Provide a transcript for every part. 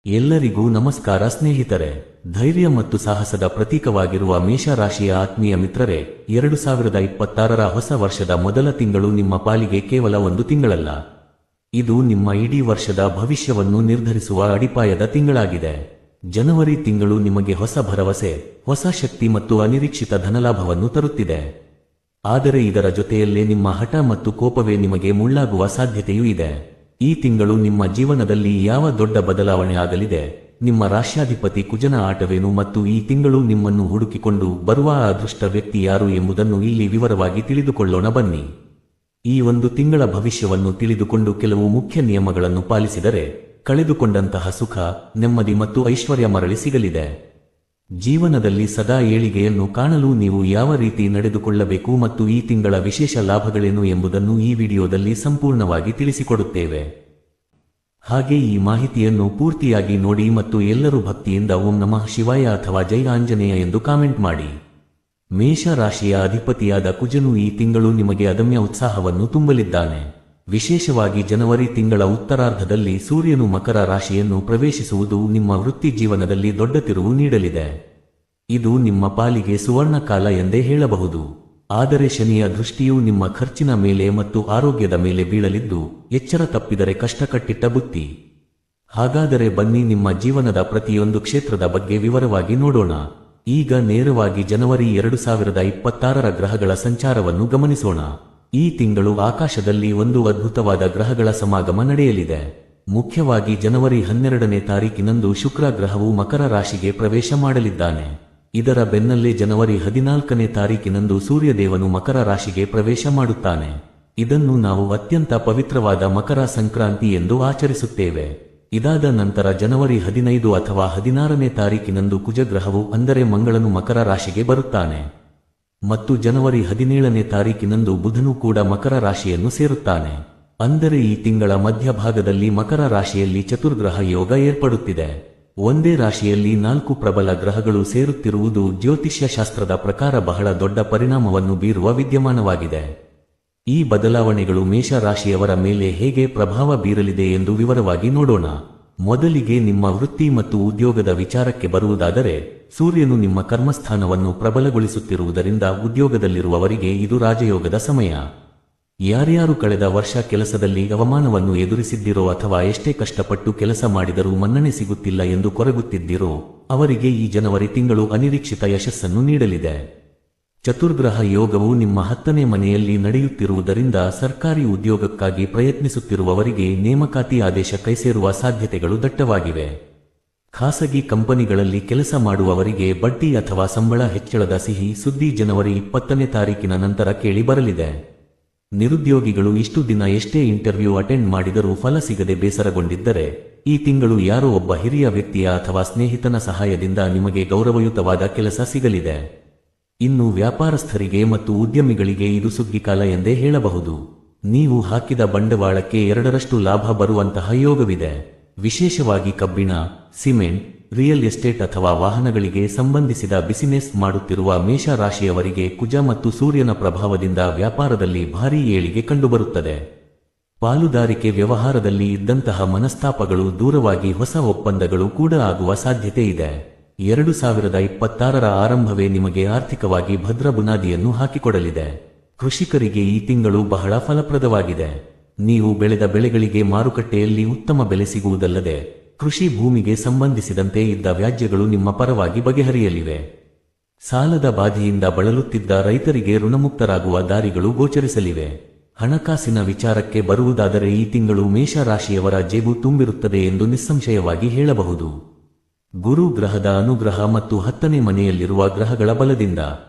ಎಲ್ಲರಿಗೂ ನಮಸ್ಕಾರ ಸ್ನೇಹಿತರೆ. ಧೈರ್ಯ ಮತ್ತು ಸಾಹಸದ ಪ್ರತೀಕವಾಗಿರುವ ಮೇಷರಾಶಿಯ ಆತ್ಮೀಯ ಮಿತ್ರರೇ, 2026ರ ಹೊಸ ವರ್ಷದ ಮೊದಲ ತಿಂಗಳು ನಿಮ್ಮ ಪಾಲಿಗೆ ಕೇವಲ ಒಂದು ತಿಂಗಳಲ್ಲ. ಇದು ನಿಮ್ಮ ಇಡೀ ವರ್ಷದ ಭವಿಷ್ಯವನ್ನು ನಿರ್ಧರಿಸುವ ಅಡಿಪಾಯದ ತಿಂಗಳಾಗಿದೆ. ಜನವರಿ ತಿಂಗಳು ನಿಮಗೆ ಹೊಸ ಭರವಸೆ, ಹೊಸ ಶಕ್ತಿ ಮತ್ತು ಅನಿರೀಕ್ಷಿತ ಧನಲಾಭವನ್ನು ತರುತ್ತಿದೆ. ಆದರೆ ಇದರ ಜೊತೆಯಲ್ಲೇ ನಿಮ್ಮ ಹಠ ಮತ್ತು ಕೋಪವೇ ನಿಮಗೆ ಮುಳ್ಳಾಗುವ ಸಾಧ್ಯತೆಯೂ ಇದೆ. ಈ ತಿಂಗಳು ನಿಮ್ಮ ಜೀವನದಲ್ಲಿ ಯಾವ ದೊಡ್ಡ ಬದಲಾವಣೆ ಆಗಲಿದೆ, ನಿಮ್ಮ ರಾಶ್ಯಾಧಿಪತಿ ಕುಜನ ಆಟವೇನು ಮತ್ತು ಈ ತಿಂಗಳು ನಿಮ್ಮನ್ನು ಹುಡುಕಿಕೊಂಡು ಬರುವ ಅದೃಷ್ಟ ವ್ಯಕ್ತಿ ಯಾರು ಎಂಬುದನ್ನು ಇಲ್ಲಿ ವಿವರವಾಗಿ ತಿಳಿದುಕೊಳ್ಳೋಣ ಬನ್ನಿ. ಈ ಒಂದು ತಿಂಗಳ ಭವಿಷ್ಯವನ್ನು ತಿಳಿದುಕೊಂಡು ಕೆಲವು ಮುಖ್ಯ ನಿಯಮಗಳನ್ನು ಪಾಲಿಸಿದರೆ ಕಳೆದುಕೊಂಡಂತಹ ಸುಖ, ನೆಮ್ಮದಿ ಮತ್ತು ಐಶ್ವರ್ಯ ಮರಳಿ ಸಿಗಲಿದೆ. ಜೀವನದಲ್ಲಿ ಸದಾ ಏಳಿಗೆಯನ್ನು ಕಾಣಲು ನೀವು ಯಾವ ರೀತಿ ನಡೆದುಕೊಳ್ಳಬೇಕು ಮತ್ತು ಈ ತಿಂಗಳ ವಿಶೇಷ ಲಾಭಗಳೇನು ಎಂಬುದನ್ನು ಈ ವಿಡಿಯೋದಲ್ಲಿ ಸಂಪೂರ್ಣವಾಗಿ ತಿಳಿಸಿಕೊಡುತ್ತೇವೆ. ಹಾಗೆ ಈ ಮಾಹಿತಿಯನ್ನು ಪೂರ್ತಿಯಾಗಿ ನೋಡಿ ಮತ್ತು ಎಲ್ಲರೂ ಭಕ್ತಿಯಿಂದ ಓಂ ನಮಃ ಶಿವಾಯ ಅಥವಾ ಜೈ ಆಂಜನೇಯ ಎಂದು ಕಾಮೆಂಟ್ ಮಾಡಿ. ಮೇಷ ರಾಶಿಯ ಅಧಿಪತಿಯಾದ ಕುಜನು ಈ ತಿಂಗಳು ನಿಮಗೆ ಅದಮ್ಯ ಉತ್ಸಾಹವನ್ನು ತುಂಬಲಿದ್ದಾನೆ. ವಿಶೇಷವಾಗಿ ಜನವರಿ ತಿಂಗಳ ಉತ್ತರಾರ್ಧದಲ್ಲಿ ಸೂರ್ಯನು ಮಕರ ರಾಶಿಯನ್ನು ಪ್ರವೇಶಿಸುವುದು ನಿಮ್ಮ ವೃತ್ತಿ ಜೀವನದಲ್ಲಿ ದೊಡ್ಡ ತಿರುವು ನೀಡಲಿದೆ. ಇದು ನಿಮ್ಮ ಪಾಲಿಗೆ ಸುವರ್ಣ ಕಾಲ ಎಂದೇ ಹೇಳಬಹುದು. ಆದರೆ ಶನಿಯ ದೃಷ್ಟಿಯು ನಿಮ್ಮ ಖರ್ಚಿನ ಮೇಲೆ ಮತ್ತು ಆರೋಗ್ಯದ ಮೇಲೆ ಬೀಳಲಿದ್ದು, ಎಚ್ಚರ ತಪ್ಪಿದರೆ ಕಷ್ಟ ಕಟ್ಟಿಟ್ಟ ಬುತ್ತಿ. ಹಾಗಾದರೆ ಬನ್ನಿ ನಿಮ್ಮ ಜೀವನದ ಪ್ರತಿಯೊಂದು ಕ್ಷೇತ್ರದ ಬಗ್ಗೆ ವಿವರವಾಗಿ ನೋಡೋಣ. ಈಗ ನೇರವಾಗಿ ಜನವರಿ 2026ರ ಗ್ರಹಗಳ ಸಂಚಾರವನ್ನು ಗಮನಿಸೋಣ. ಈ ತಿಂಗಳು ಆಕಾಶದಲ್ಲಿ ಒಂದು ಅದ್ಭುತವಾದ ಗ್ರಹಗಳ ಸಮಾಗಮ ನಡೆಯಲಿದೆ. ಮುಖ್ಯವಾಗಿ ಜನವರಿ 12ನೇ ತಾರೀಕಿನಂದು ಶುಕ್ರ ಗ್ರಹವು ಮಕರ ರಾಶಿಗೆ ಪ್ರವೇಶ ಮಾಡಲಿದ್ದಾನೆ. ಇದರ ಬೆನ್ನಲ್ಲೇ ಜನವರಿ 14ನೇ ತಾರೀಕಿನಂದು ಸೂರ್ಯದೇವನು ಮಕರ ರಾಶಿಗೆ ಪ್ರವೇಶ ಮಾಡುತ್ತಾನೆ. ಇದನ್ನು ನಾವು ಅತ್ಯಂತ ಪವಿತ್ರವಾದ ಮಕರ ಸಂಕ್ರಾಂತಿ ಎಂದು ಆಚರಿಸುತ್ತೇವೆ. ಇದಾದ ನಂತರ ಜನವರಿ 15 ಅಥವಾ 16ನೇ ತಾರೀಕಿನಂದು ಕುಜಗ್ರಹವು ಅಂದರೆ ಮಂಗಳನು ಮಕರ ರಾಶಿಗೆ ಬರುತ್ತಾನೆ ಮತ್ತು ಜನವರಿ 17ನೇ ತಾರೀಕಿನಂದು ಬುಧನು ಕೂಡ ಮಕರ ರಾಶಿಯನ್ನು ಸೇರುತ್ತಾನೆ. ಅಂದರೆ ಈ ತಿಂಗಳ ಮಧ್ಯಭಾಗದಲ್ಲಿ ಮಕರ ರಾಶಿಯಲ್ಲಿ ಚತುರ್ಗ್ರಹ ಯೋಗ ಏರ್ಪಡುತ್ತಿದೆ. ಒಂದೇ ರಾಶಿಯಲ್ಲಿ 4 ಪ್ರಬಲ ಗ್ರಹಗಳು ಸೇರುತ್ತಿರುವುದು ಜ್ಯೋತಿಷ್ಯ ಶಾಸ್ತ್ರದ ಪ್ರಕಾರ ಬಹಳ ದೊಡ್ಡ ಪರಿಣಾಮವನ್ನು ಬೀರುವ ವಿದ್ಯಮಾನವಾಗಿದೆ. ಈ ಬದಲಾವಣೆಗಳು ಮೇಷ ರಾಶಿಯವರ ಮೇಲೆ ಹೇಗೆ ಪ್ರಭಾವ ಬೀರಲಿದೆ ಎಂದು ವಿವರವಾಗಿ ನೋಡೋಣ. ಮೊದಲಿಗೆ ನಿಮ್ಮ ವೃತ್ತಿ ಮತ್ತು ಉದ್ಯೋಗದ ವಿಚಾರಕ್ಕೆ ಬರುವುದಾದರೆ, ಸೂರ್ಯನು ನಿಮ್ಮ ಕರ್ಮಸ್ಥಾನವನ್ನು ಪ್ರಬಲಗೊಳಿಸುತ್ತಿರುವುದರಿಂದ ಉದ್ಯೋಗದಲ್ಲಿರುವವರಿಗೆ ಇದು ರಾಜಯೋಗದ ಸಮಯ. ಯಾರ್ಯಾರು ಕಳೆದ ವರ್ಷ ಕೆಲಸದಲ್ಲಿ ಅವಮಾನವನ್ನು ಎದುರಿಸಿದ್ದಿರೋ ಅಥವಾ ಎಷ್ಟೇ ಕಷ್ಟಪಟ್ಟು ಕೆಲಸ ಮಾಡಿದರೂ ಮನ್ನಣೆ ಸಿಗುತ್ತಿಲ್ಲ ಎಂದು ಕೊರಗುತ್ತಿದ್ದಿರೋ ಅವರಿಗೆ ಈ ಜನವರಿ ತಿಂಗಳು ಅನಿರೀಕ್ಷಿತ ಯಶಸ್ಸನ್ನು ನೀಡಲಿದೆ. ಚತುರ್ಗ್ರಹ ಯೋಗವು ನಿಮ್ಮ 10ನೇ ಮನೆಯಲ್ಲಿ ನಡೆಯುತ್ತಿರುವುದರಿಂದ ಸರ್ಕಾರಿ ಉದ್ಯೋಗಕ್ಕಾಗಿ ಪ್ರಯತ್ನಿಸುತ್ತಿರುವವರಿಗೆ ನೇಮಕಾತಿ ಆದೇಶ ಕೈಸೇರುವ ಸಾಧ್ಯತೆಗಳು ದಟ್ಟವಾಗಿವೆ. ಖಾಸಗಿ ಕಂಪನಿಗಳಲ್ಲಿ ಕೆಲಸ ಮಾಡುವವರಿಗೆ ಬಡ್ಡಿ ಅಥವಾ ಸಂಬಳ ಹೆಚ್ಚಳದ ಸಿಹಿ ಸುದ್ದಿ ಜನವರಿ 20ನೇ ತಾರೀಕಿನ ನಂತರ ಕೇಳಿ ಬರಲಿದೆ. ನಿರುದ್ಯೋಗಿಗಳು ಇಷ್ಟು ದಿನ ಎಷ್ಟೇ ಇಂಟರ್ವ್ಯೂ ಅಟೆಂಡ್ ಮಾಡಿದರೂ ಫಲ ಸಿಗದೆ ಬೇಸರಗೊಂಡಿದ್ದರೆ, ಈ ತಿಂಗಳು ಯಾರೋ ಒಬ್ಬ ಹಿರಿಯ ವ್ಯಕ್ತಿಯ ಅಥವಾ ಸ್ನೇಹಿತನ ಸಹಾಯದಿಂದ ನಿಮಗೆ ಗೌರವಯುತವಾದ ಕೆಲಸ ಸಿಗಲಿದೆ. ಇನ್ನು ವ್ಯಾಪಾರಸ್ಥರಿಗೆ ಮತ್ತು ಉದ್ಯಮಿಗಳಿಗೆ ಇದು ಸುಗ್ಗಿಕಾಲ ಎಂದೇ ಹೇಳಬಹುದು. ನೀವು ಹಾಕಿದ ಬಂಡವಾಳಕ್ಕೆ 2ರಷ್ಟು ಲಾಭ ಬರುವಂತಹ ಯೋಗವಿದೆ. ವಿಶೇಷವಾಗಿ ಕಬ್ಬಿಣ, ಸಿಮೆಂಟ್, ರಿಯಲ್ ಎಸ್ಟೇಟ್ ಅಥವಾ ವಾಹನಗಳಿಗೆ ಸಂಬಂಧಿಸಿದ ಬಿಸಿನೆಸ್ ಮಾಡುತ್ತಿರುವ ಮೇಷ ರಾಶಿಯವರಿಗೆ ಕುಜ ಮತ್ತು ಸೂರ್ಯನ ಪ್ರಭಾವದಿಂದ ವ್ಯಾಪಾರದಲ್ಲಿ ಭಾರೀ ಏಳಿಗೆ ಕಂಡುಬರುತ್ತದೆ. ಪಾಲುದಾರಿಕೆ ವ್ಯವಹಾರದಲ್ಲಿ ಇದ್ದಂತಹ ಮನಸ್ತಾಪಗಳು ದೂರವಾಗಿ ಹೊಸ ಒಪ್ಪಂದಗಳು ಕೂಡ ಆಗುವ ಸಾಧ್ಯತೆ ಇದೆ. 2026ರ ಆರಂಭವೇ ನಿಮಗೆ ಆರ್ಥಿಕವಾಗಿ ಭದ್ರ ಬುನಾದಿಯನ್ನು ಹಾಕಿಕೊಡಲಿದೆ. ಕೃಷಿಕರಿಗೆ ಈ ತಿಂಗಳು ಬಹಳ ಫಲಪ್ರದವಾಗಿದೆ. ನೀವು ಬೆಳೆದ ಬೆಳೆಗಳಿಗೆ ಮಾರುಕಟ್ಟೆಯಲ್ಲಿ ಉತ್ತಮ ಬೆಲೆ ಸಿಗುವುದಲ್ಲದೆ, ಕೃಷಿ ಭೂಮಿಗೆ ಸಂಬಂಧಿಸಿದಂತೆ ಇದ್ದ ವ್ಯಾಜ್ಯಗಳು ನಿಮ್ಮ ಪರವಾಗಿ ಬಗೆಹರಿಯಲಿವೆ. ಸಾಲದ ಬಾಧೆಯಿಂದ ಬಳಲುತ್ತಿದ್ದ ರೈತರಿಗೆ ಋಣಮುಕ್ತರಾಗುವ ದಾರಿಗಳು ಗೋಚರಿಸಲಿವೆ. ಹಣಕಾಸಿನ ವಿಚಾರಕ್ಕೆ ಬರುವುದಾದರೆ ಈ ತಿಂಗಳು ಮೇಷ ರಾಶಿಯವರ ಜೇಬು ತುಂಬಿರುತ್ತದೆ ಎಂದು ನಿಸ್ಸಂಶಯವಾಗಿ ಹೇಳಬಹುದು. ಗುರು ಗ್ರಹದ ಅನುಗ್ರಹ ಮತ್ತು 10ನೇ ಮನೆಯಲ್ಲಿರುವ ಗ್ರಹಗಳ ಬಲದಿಂದ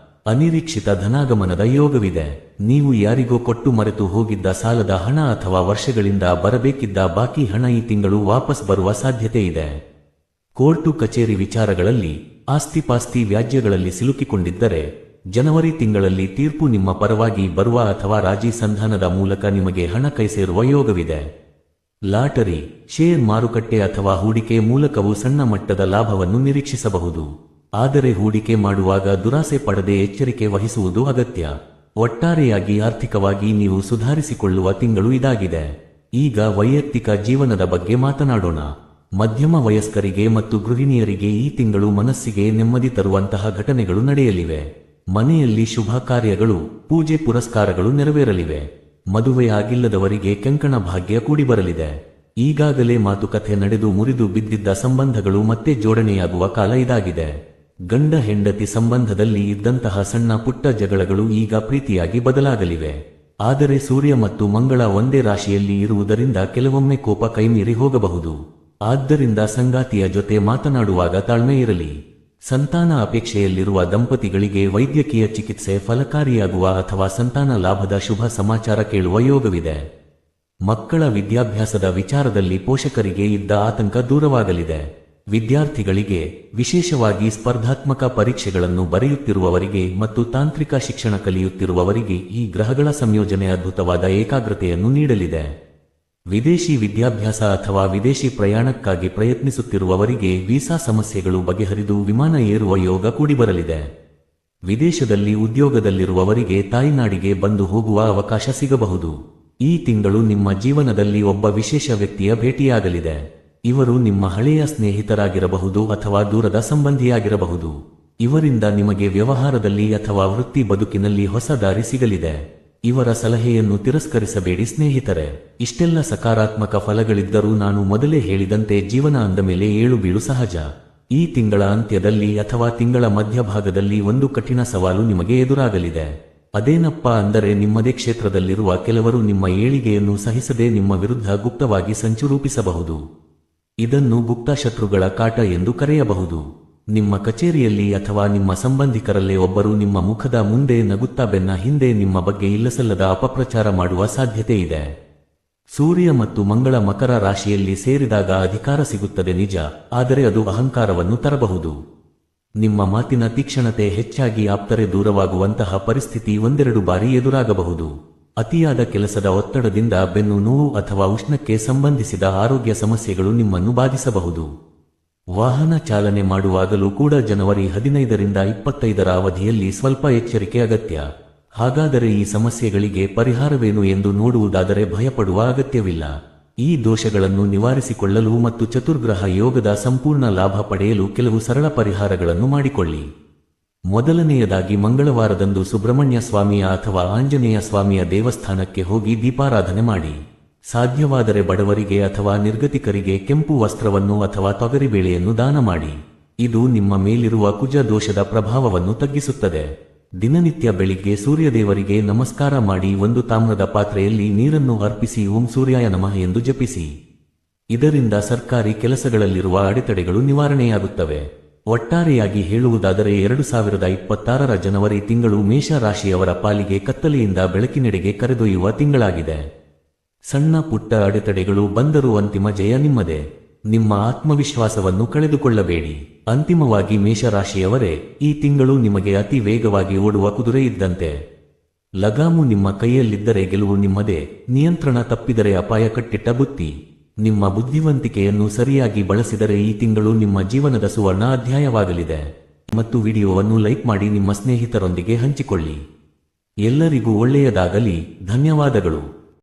ಅನಿರೀಕ್ಷಿತ ಧನಾಗಮನದ ಯೋಗವಿದೆ. ನೀವು ಯಾರಿಗೋ ಕೊಟ್ಟು ಮರೆತು ಹೋಗಿದ್ದ ಸಾಲದ ಹಣ ಅಥವಾ ವರ್ಷಗಳಿಂದ ಬರಬೇಕಿದ್ದ ಬಾಕಿ ಹಣ ಈ ತಿಂಗಳು ವಾಪಸ್ ಬರುವ ಸಾಧ್ಯತೆ ಇದೆ. ಕೋರ್ಟು ಕಚೇರಿ ವಿಚಾರಗಳಲ್ಲಿ, ಆಸ್ತಿಪಾಸ್ತಿ ವ್ಯಾಜ್ಯಗಳಲ್ಲಿ ಸಿಲುಕಿಕೊಂಡಿದ್ದರೆ ಜನವರಿ ತಿಂಗಳಲ್ಲಿ ತೀರ್ಪು ನಿಮ್ಮ ಪರವಾಗಿ ಬರುವ ಅಥವಾ ರಾಜಿ ಸಂಧಾನದ ಮೂಲಕ ನಿಮಗೆ ಹಣ ಕೈಸೇರುವ ಯೋಗವಿದೆ. ಲಾಟರಿ, ಶೇರ್ ಮಾರುಕಟ್ಟೆ ಅಥವಾ ಹೂಡಿಕೆ ಮೂಲಕವೂ ಸಣ್ಣ ಮಟ್ಟದ ಲಾಭವನ್ನು ನಿರೀಕ್ಷಿಸಬಹುದು. ಆದರೆ ಹೂಡಿಕೆ ಮಾಡುವಾಗ ದುರಾಸೆ ಪಡದೆ ಎಚ್ಚರಿಕೆ ವಹಿಸುವುದು ಅಗತ್ಯ. ಒಟ್ಟಾರೆಯಾಗಿ ಆರ್ಥಿಕವಾಗಿ ನೀವು ಸುಧಾರಿಸಿಕೊಳ್ಳುವ ತಿಂಗಳು ಇದಾಗಿದೆ. ಈಗ ವೈಯಕ್ತಿಕ ಜೀವನದ ಬಗ್ಗೆ ಮಾತನಾಡೋಣ. ಮಧ್ಯಮ ವಯಸ್ಕರಿಗೆ ಮತ್ತು ಗೃಹಿಣಿಯರಿಗೆ ಈ ತಿಂಗಳು ಮನಸ್ಸಿಗೆ ನೆಮ್ಮದಿ ತರುವಂತಹ ಘಟನೆಗಳು ನಡೆಯಲಿವೆ. ಮನೆಯಲ್ಲಿ ಶುಭ ಕಾರ್ಯಗಳು, ಪೂಜೆ ಪುರಸ್ಕಾರಗಳು ನೆರವೇರಲಿವೆ. ಮದುವೆಯಾಗಿಲ್ಲದವರಿಗೆ ಕಂಕಣ ಭಾಗ್ಯ ಕೂಡಿಬರಲಿದೆ. ಈಗಾಗಲೇ ಮಾತುಕತೆ ನಡೆದು ಮುರಿದು ಬಿದ್ದಿದ್ದ ಸಂಬಂಧಗಳು ಮತ್ತೆ ಜೋಡಣೆಯಾಗುವ ಕಾಲ ಇದಾಗಿದೆ. ಗಂಡ ಹೆಂಡತಿ ಸಂಬಂಧದಲ್ಲಿ ಇದ್ದಂತಹ ಸಣ್ಣ ಪುಟ್ಟ ಜಗಳಗಳು ಈಗ ಪ್ರೀತಿಯಾಗಿ ಬದಲಾಗಲಿವೆ. ಆದರೆ ಸೂರ್ಯ ಮತ್ತು ಮಂಗಳ ಒಂದೇ ರಾಶಿಯಲ್ಲಿ ಇರುವುದರಿಂದ ಕೆಲವೊಮ್ಮೆ ಕೋಪ ಕೈಮೀರಿ ಹೋಗಬಹುದು. ಆದ್ದರಿಂದ ಸಂಗಾತಿಯ ಜೊತೆ ಮಾತನಾಡುವಾಗ ತಾಳ್ಮೆ ಇರಲಿ. ಸಂತಾನ ಅಪೇಕ್ಷೆಯಲ್ಲಿರುವ ದಂಪತಿಗಳಿಗೆ ವೈದ್ಯಕೀಯ ಚಿಕಿತ್ಸೆ ಫಲಕಾರಿಯಾಗುವ ಅಥವಾ ಸಂತಾನ ಲಾಭದ ಶುಭ ಸಮಾಚಾರ ಕೇಳುವ ಯೋಗವಿದೆ. ಮಕ್ಕಳ ವಿದ್ಯಾಭ್ಯಾಸದ ವಿಚಾರದಲ್ಲಿ ಪೋಷಕರಿಗೆ ಇದ್ದ ಆತಂಕ ದೂರವಾಗಲಿದೆ. ವಿದ್ಯಾರ್ಥಿಗಳಿಗೆ, ವಿಶೇಷವಾಗಿ ಸ್ಪರ್ಧಾತ್ಮಕ ಪರೀಕ್ಷೆಗಳನ್ನು ಬರೆಯುತ್ತಿರುವವರಿಗೆ ಮತ್ತು ತಾಂತ್ರಿಕ ಶಿಕ್ಷಣ ಕಲಿಯುತ್ತಿರುವವರಿಗೆ ಈ ಗ್ರಹಗಳ ಸಂಯೋಜನೆ ಅದ್ಭುತವಾದ ಏಕಾಗ್ರತೆಯನ್ನು ನೀಡಲಿದೆ. ವಿದೇಶಿ ವಿದ್ಯಾಭ್ಯಾಸ ಅಥವಾ ವಿದೇಶಿ ಪ್ರಯಾಣಕ್ಕಾಗಿ ಪ್ರಯತ್ನಿಸುತ್ತಿರುವವರಿಗೆ ವೀಸಾ ಸಮಸ್ಯೆಗಳು ಬಗೆಹರಿದು ವಿಮಾನ ಏರುವ ಯೋಗ ಕೂಡಿಬರಲಿದೆ. ವಿದೇಶದಲ್ಲಿ ಉದ್ಯೋಗದಲ್ಲಿರುವವರಿಗೆ ತಾಯ್ನಾಡಿಗೆ ಬಂದು ಹೋಗುವ ಅವಕಾಶ ಸಿಗಬಹುದು. ಈ ತಿಂಗಳು ನಿಮ್ಮ ಜೀವನದಲ್ಲಿ ಒಬ್ಬ ವಿಶೇಷ ವ್ಯಕ್ತಿಯ ಭೇಟಿಯಾಗಲಿದೆ. ಇವರು ನಿಮ್ಮ ಹಳೆಯ ಸ್ನೇಹಿತರಾಗಿರಬಹುದು ಅಥವಾ ದೂರದ ಸಂಬಂಧಿಯಾಗಿರಬಹುದು. ಇವರಿಂದ ನಿಮಗೆ ವ್ಯವಹಾರದಲ್ಲಿ ಅಥವಾ ವೃತ್ತಿ ಬದುಕಿನಲ್ಲಿ ಹೊಸ ದಾರಿ ಸಿಗಲಿದೆ. ಇವರ ಸಲಹೆಯನ್ನು ತಿರಸ್ಕರಿಸಬೇಡಿ ಸ್ನೇಹಿತರೆ. ಇಷ್ಟೆಲ್ಲ ಸಕಾರಾತ್ಮಕ ಫಲಗಳಿದ್ದರೂ ನಾನು ಮೊದಲೇ ಹೇಳಿದಂತೆ ಜೀವನ ಅಂದಮೇಲೆ ಏಳು ಬೀಳು ಸಹಜ. ಈ ತಿಂಗಳ ಅಂತ್ಯದಲ್ಲಿ ಅಥವಾ ತಿಂಗಳ ಮಧ್ಯಭಾಗದಲ್ಲಿ ಒಂದು ಕಠಿಣ ಸವಾಲು ನಿಮಗೆ ಎದುರಾಗಲಿದೆ. ಅದೇನಪ್ಪಾ ಅಂದರೆ ನಿಮ್ಮದೇ ಕ್ಷೇತ್ರದಲ್ಲಿರುವ ಕೆಲವರು ನಿಮ್ಮ ಏಳಿಗೆಯನ್ನು ಸಹಿಸದೆ ನಿಮ್ಮ ವಿರುದ್ಧ ಗುಪ್ತವಾಗಿ ಸಂಚು ರೂಪಿಸಬಹುದು. ಇದನ್ನು ಗುಪ್ತ ಶತ್ರುಗಳ ಕಾಟ ಎಂದು ಕರೆಯಬಹುದು. ನಿಮ್ಮ ಕಚೇರಿಯಲ್ಲಿ ಅಥವಾ ನಿಮ್ಮ ಸಂಬಂಧಿಕರಲ್ಲೇ ಒಬ್ಬರು ನಿಮ್ಮ ಮುಖದ ಮುಂದೆ ನಗುತ್ತಾ ಬೆನ್ನ ಹಿಂದೆ ನಿಮ್ಮ ಬಗ್ಗೆ ಇಲ್ಲಸಲ್ಲದ ಅಪಪ್ರಚಾರ ಮಾಡುವ ಸಾಧ್ಯತೆ ಇದೆ. ಸೂರ್ಯ ಮತ್ತು ಮಂಗಳ ಮಕರ ರಾಶಿಯಲ್ಲಿ ಸೇರಿದಾಗ ಅಧಿಕಾರ ಸಿಗುತ್ತದೆ ನಿಜ, ಆದರೆ ಅದು ಅಹಂಕಾರವನ್ನು ತರಬಹುದು. ನಿಮ್ಮ ಮಾತಿನ ತೀಕ್ಷ್ಣತೆ ಹೆಚ್ಚಾಗಿ ಆಪ್ತರೆ ದೂರವಾಗುವಂತಹ ಪರಿಸ್ಥಿತಿ ಒಂದೆರಡು ಬಾರಿ ಎದುರಾಗಬಹುದು. ಅತಿಯಾದ ಕೆಲಸದ ಒತ್ತಡದಿಂದ ಬೆನ್ನು ನೋವು ಅಥವಾ ಉಷ್ಣಕ್ಕೆ ಸಂಬಂಧಿಸಿದ ಆರೋಗ್ಯ ಸಮಸ್ಯೆಗಳು ನಿಮ್ಮನ್ನು ಬಾಧಿಸಬಹುದು. ವಾಹನ ಚಾಲನೆ ಮಾಡುವಾಗಲೂ ಕೂಡ ಜನವರಿ 15ರಿಂದ 25ರ ಅವಧಿಯಲ್ಲಿ ಸ್ವಲ್ಪ ಎಚ್ಚರಿಕೆ ಅಗತ್ಯ. ಹಾಗಾದರೆ ಈ ಸಮಸ್ಯೆಗಳಿಗೆ ಪರಿಹಾರವೇನು ಎಂದು ನೋಡುವುದಾದರೆ ಭಯಪಡುವ ಅಗತ್ಯವಿಲ್ಲ. ಈ ದೋಷಗಳನ್ನು ನಿವಾರಿಸಿಕೊಳ್ಳಲು ಮತ್ತು ಚತುರ್ಗ್ರಹ ಯೋಗದ ಸಂಪೂರ್ಣ ಲಾಭ ಪಡೆಯಲು ಕೆಲವು ಸರಳ ಪರಿಹಾರಗಳನ್ನು ಮಾಡಿಕೊಳ್ಳಿ. ಮೊದಲನೆಯದಾಗಿ ಮಂಗಳವಾರದಂದು ಸುಬ್ರಹ್ಮಣ್ಯ ಸ್ವಾಮಿಯ ಅಥವಾ ಆಂಜನೇಯ ಸ್ವಾಮಿಯ ದೇವಸ್ಥಾನಕ್ಕೆ ಹೋಗಿ ದೀಪಾರಾಧನೆ ಮಾಡಿ. ಸಾಧ್ಯವಾದರೆ ಬಡವರಿಗೆ ಅಥವಾ ನಿರ್ಗತಿಕರಿಗೆ ಕೆಂಪು ವಸ್ತ್ರವನ್ನು ಅಥವಾ ತೊಗರಿಬೇಳೆಯನ್ನು ದಾನ ಮಾಡಿ. ಇದು ನಿಮ್ಮ ಮೇಲಿರುವ ಕುಜ ದೋಷದ ಪ್ರಭಾವವನ್ನು ತಗ್ಗಿಸುತ್ತದೆ. ದಿನನಿತ್ಯ ಬೆಳಿಗ್ಗೆ ಸೂರ್ಯದೇವರಿಗೆ ನಮಸ್ಕಾರ ಮಾಡಿ ಒಂದು ತಾಮ್ರದ ಪಾತ್ರೆಯಲ್ಲಿ ನೀರನ್ನು ಅರ್ಪಿಸಿ ಓಂ ಸೂರ್ಯಾಯ ನಮಃ ಎಂದು ಜಪಿಸಿ. ಇದರಿಂದ ಸರ್ಕಾರಿ ಕೆಲಸಗಳಲ್ಲಿರುವ ಅಡೆತಡೆಗಳು ನಿವಾರಣೆಯಾಗುತ್ತವೆ. ಒಟ್ಟಾರೆಯಾಗಿ ಹೇಳುವುದಾದರೆ 2026ರ ಜನವರಿ ತಿಂಗಳು ಮೇಷ ರಾಶಿಯವರ ಪಾಲಿಗೆ ಕತ್ತಲೆಯಿಂದ ಬೆಳಕಿನೆಡೆಗೆ ಕರೆದೊಯ್ಯುವ ತಿಂಗಳಾಗಿದೆ. ಸಣ್ಣ ಪುಟ್ಟ ಅಡೆತಡೆಗಳು ಬಂದರೂ ಅಂತಿಮ ಜಯ ನಿಮ್ಮದೇ. ನಿಮ್ಮ ಆತ್ಮವಿಶ್ವಾಸವನ್ನು ಕಳೆದುಕೊಳ್ಳಬೇಡಿ. ಅಂತಿಮವಾಗಿ ಮೇಷರಾಶಿಯವರೇ, ಈ ತಿಂಗಳು ನಿಮಗೆ ಅತಿ ವೇಗವಾಗಿ ಓಡುವ ಕುದುರೆ ಇದ್ದಂತೆ. ಲಗಾಮು ನಿಮ್ಮ ಕೈಯಲ್ಲಿದ್ದರೆ ಗೆಲುವು ನಿಮ್ಮದೇ, ನಿಯಂತ್ರಣ ತಪ್ಪಿದರೆ ಅಪಾಯ ಕಟ್ಟಿಟ್ಟ ಬುತ್ತಿ. ನಿಮ್ಮ ಬುದ್ಧಿವಂತಿಕೆಯನ್ನು ಸರಿಯಾಗಿ ಬಳಸಿದರೆ ಈ ತಿಂಗಳು ನಿಮ್ಮ ಜೀವನದ ಸುವರ್ಣ ಅಧ್ಯಾಯವಾಗಲಿದೆ. ಮತ್ತು ವಿಡಿಯೋವನ್ನು ಲೈಕ್ ಮಾಡಿ ನಿಮ್ಮ ಸ್ನೇಹಿತರೊಂದಿಗೆ ಹಂಚಿಕೊಳ್ಳಿ. ಎಲ್ಲರಿಗೂ ಒಳ್ಳೆಯದಾಗಲಿ. ಧನ್ಯವಾದಗಳು.